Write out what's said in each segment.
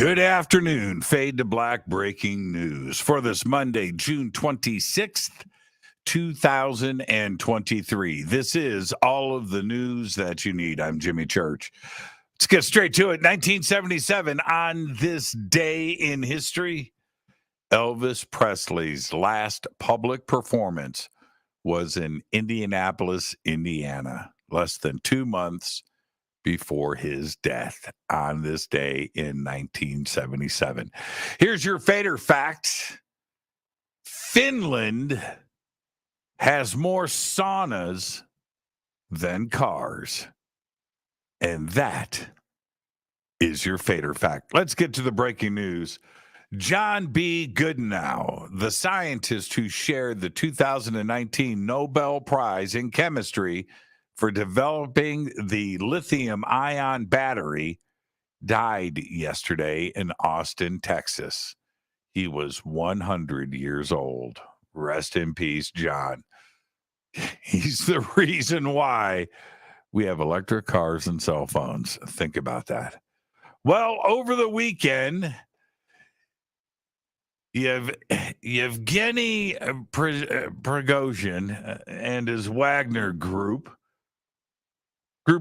Good afternoon. Fade to black breaking news for this Monday, June 26th, 2023. This is all of the news that you need. I'm Jimmy Church. Let's get straight to it. 1977, on this day in history, Elvis Presley's last public performance was in Indianapolis, Indiana, less than 2 months before his death on this day in 1977. Here's your fader fact. Finland has more saunas than cars. And that is your fader fact. Let's get to the breaking news. John B. Goodenow, the scientist who shared the 2019 Nobel Prize in Chemistry for developing the lithium-ion battery, died yesterday in Austin, Texas. He was 100 years old. Rest in peace, John. He's the reason why we have electric cars and cell phones. Think about that. Well, over the weekend, Yevgeny Prigozhin and his Wagner group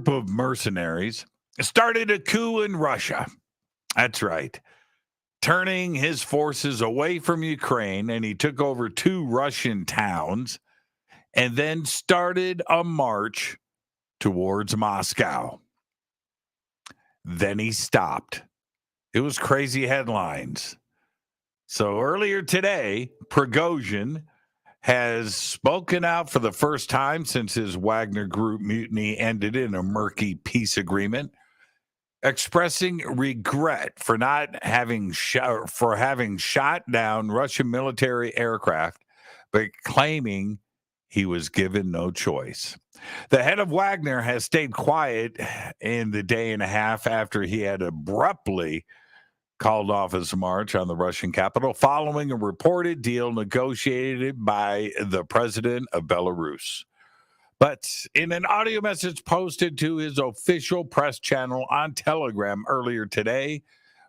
of mercenaries started a coup in Russia. That's right. Turning his forces away from Ukraine, and he took over 2 Russian towns and then started a march towards Moscow. Then he stopped. It was crazy headlines. So earlier today, Prigozhin has spoken out for the first time since his Wagner Group mutiny ended in a murky peace agreement, expressing regret for having shot down Russian military aircraft, but claiming he was given no choice. The head of Wagner has stayed quiet in the day and a half after he had abruptly called off his march on the Russian capital following a reported deal negotiated by the president of Belarus. But in an audio message posted to his official press channel on Telegram earlier today,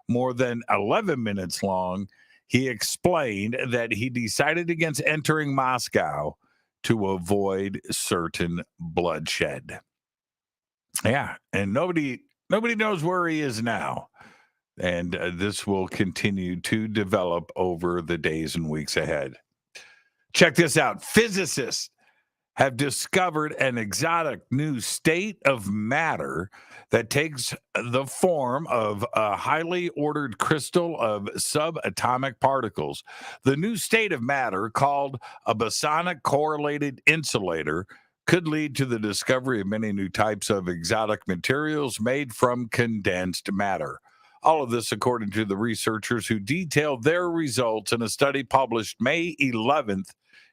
more than 11 minutes long, he explained that he decided against entering Moscow to avoid certain bloodshed. Yeah, and nobody knows where he is now. And this will continue to develop over the days and weeks ahead. Check this out. Physicists have discovered an exotic new state of matter that takes the form of a highly ordered crystal of subatomic particles. The new state of matter, called a bosonic correlated insulator, could lead to the discovery of many new types of exotic materials made from condensed matter. All of this according to the researchers who detailed their results in a study published May 11th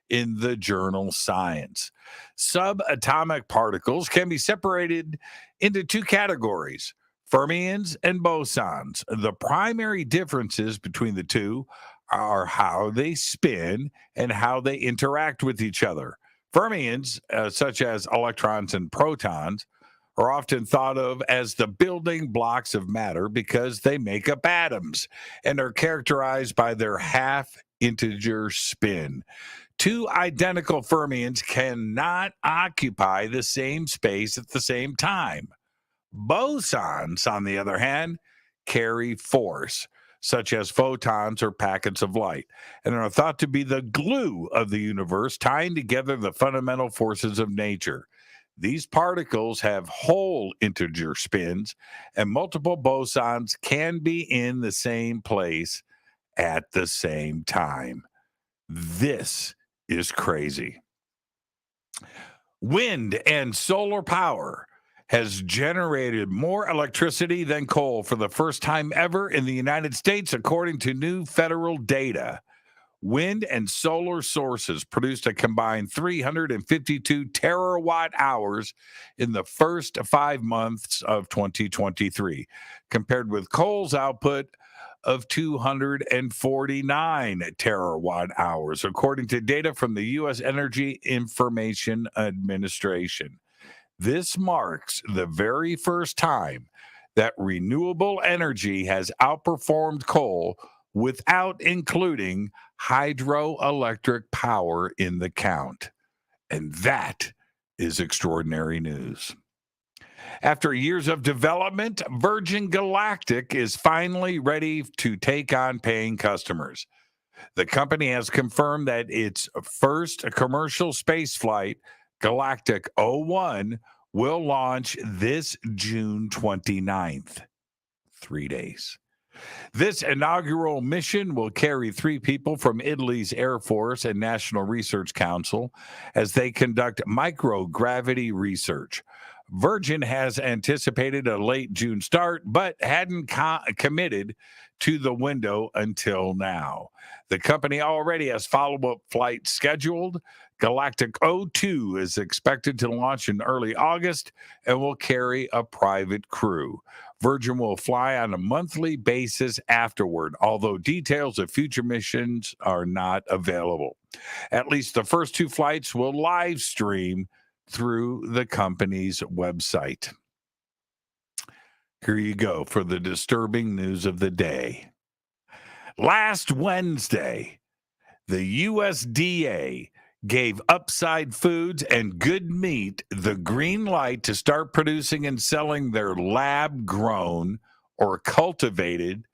in the journal Science. Subatomic particles can be separated into 2 categories, fermions and bosons. The primary differences between the two are how they spin and how they interact with each other. Fermions, such as electrons and protons, are often thought of as the building blocks of matter because they make up atoms and are characterized by their half-integer spin. 2 identical fermions cannot occupy the same space at the same time. Bosons, on the other hand, carry force, such as photons or packets of light, and are thought to be the glue of the universe, tying together the fundamental forces of nature. These particles have whole integer spins, and multiple bosons can be in the same place at the same time. This is crazy. Wind and solar power has generated more electricity than coal for the first time ever in the United States, according to new federal data. Wind and solar sources produced a combined 352 terawatt hours in the first 5 months of 2023, compared with coal's output of 249 terawatt hours, according to data from the U.S. Energy Information Administration. This marks the very first time that renewable energy has outperformed coal without including hydroelectric power in the count. And that is extraordinary news. After years of development, Virgin Galactic is finally ready to take on paying customers. The company has confirmed that its first commercial space flight, Galactic 01, will launch this June 29th. 3 days. This inaugural mission will carry 3 people from Italy's Air Force and National Research Council as they conduct microgravity research. Virgin has anticipated a late June start, but hadn't committed to the window until now. The company already has follow-up flights scheduled. Galactic 02 is expected to launch in early August and will carry a private crew. Virgin will fly on a monthly basis afterward, although details of future missions are not available. At least the first 2 flights will live stream through the company's website. Here you go for the disturbing news of the day. Last Wednesday, the USDA gave Upside Foods and Good Meat the green light to start producing and selling their lab-grown or cultivated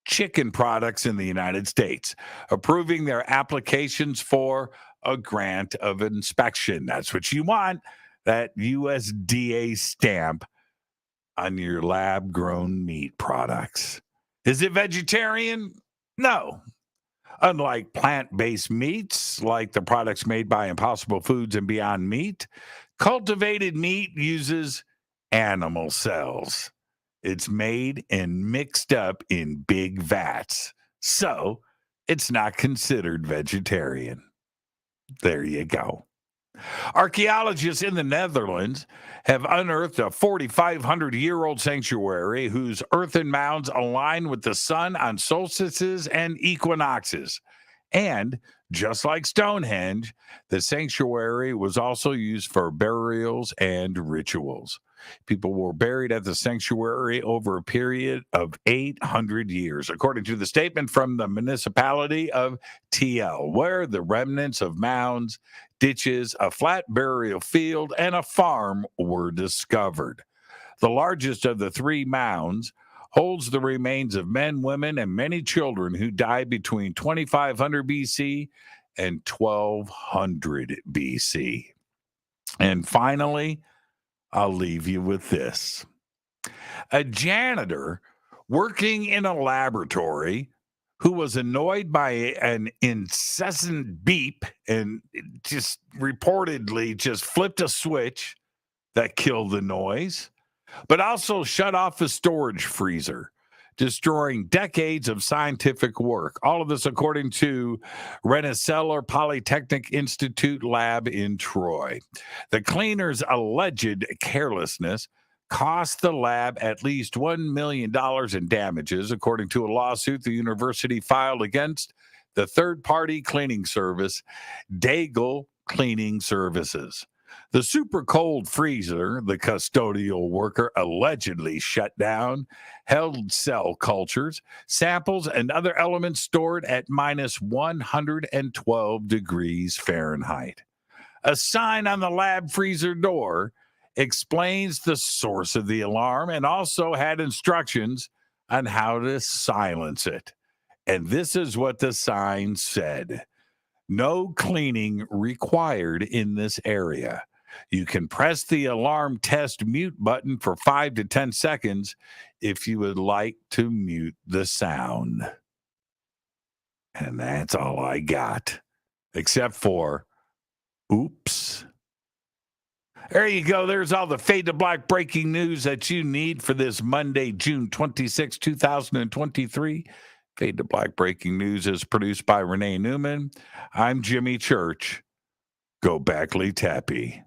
chicken products in the United States, approving their applications for a grant of inspection. That's what you want, that USDA stamp on your lab-grown meat products. Is it vegetarian? No. Unlike plant-based meats, like the products made by Impossible Foods and Beyond Meat, cultivated meat uses animal cells. It's made and mixed up in big vats, so it's not considered vegetarian. There you go. Archaeologists in the Netherlands have unearthed a 4,500-year-old sanctuary whose earthen mounds align with the sun on solstices and equinoxes. And just like Stonehenge, the sanctuary was also used for burials and rituals. People were buried at the sanctuary over a period of 800 years, according to the statement from the municipality of TL, where the remnants of mounds, ditches, a flat burial field, and a farm were discovered. The largest of the 3 mounds holds the remains of men, women, and many children who died between 2500 BC and 1200 BC. And finally, I'll leave you with this. A janitor working in a laboratory who was annoyed by an incessant beep and just reportedly just flipped a switch that killed the noise, but also shut off a storage freezer, destroying decades of scientific work. All of this according to Rensselaer Polytechnic Institute lab in Troy. The cleaner's alleged carelessness cost the lab at least $1 million in damages, according to a lawsuit the university filed against the third-party cleaning service, Daigle Cleaning Services. The super cold freezer the custodial worker allegedly shut down held cell cultures, samples, and other elements stored at minus 112 degrees Fahrenheit. A sign on the lab freezer door explains the source of the alarm and also had instructions on how to silence it. And this is what the sign said: no cleaning required in this area. You can press the alarm test mute button for 5 to 10 seconds if you would like to mute the sound. And that's all I got, except for oops. There you go. There's all the Fade to Black breaking news that you need for this Monday, June 26, 2023. Fade to Black breaking news is produced by Renee Newman. I'm Jimmy Church. Go Backley Tappy.